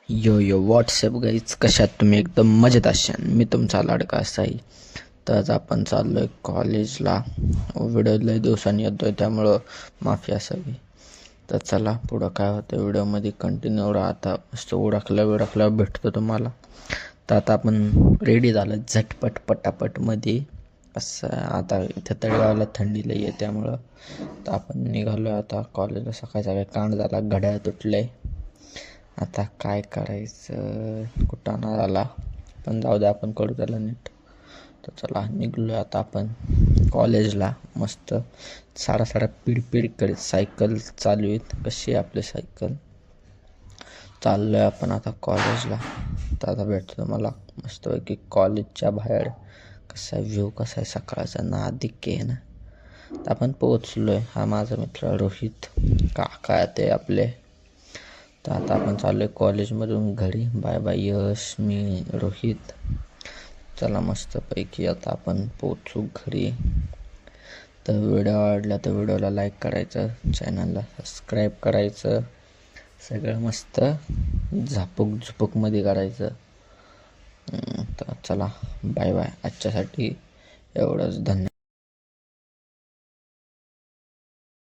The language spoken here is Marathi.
यो यो व्हॉट्सअप गाईज, कशात तुम्ही? एकदम मजेत असाल. मी तुमचा लाडका साई. तर आज आपण चाललो आहे कॉलेजला. व्हिडिओ लय दिवसांनी येतो आहे त्यामुळं माफी असावी. तर चला पुढं काय होतं व्हिडिओमध्ये कंटिन्यू राहता. मस्त उडकल्या भेटतो तुम्हाला. तर आता आपण रेडी झालं झटपट पटापटमध्ये. असं आता इथं तळेगावला थंडी लई आहे त्यामुळं तर आपण निघालो आता कॉलेजला. सकाळी कांड झाला, घड्याळ तुटलं आहे. आता काय करायचं, कुठं ना आला पण जाऊ दे, आपण करू त्याला नीट. तर चला निघलो आता आपण कॉलेजला. मस्त साडा पीड करीत सायकल चालू आहेत. कशी आहे आपली सायकल. चाललो आहे आपण आता कॉलेजला. तर आता भेटतो तुम्हाला मस्तपैकी कॉलेजच्या बाहेर. कसा व्ह्यू कसा आहे सकाळचा, ना अधिक आहे ना. तर आपण पोहोचलो आहे. हा माझा मित्र रोहित, काका ते आपले. तर आता आपण चाललो आहे कॉलेजमधून घरी. बाय बाय यश, मी रोहित. चला मस्तपैकी आता आपण पोचू घरी. तर व्हिडिओ आवडला तर व्हिडिओला लाईक करायचं, चॅनलला सबस्क्राईब करायचं, सगळं मस्त झुपूकमध्ये करायचं. तर चला बाय बाय. आजच्यासाठी एवढंच. धन्यवाद.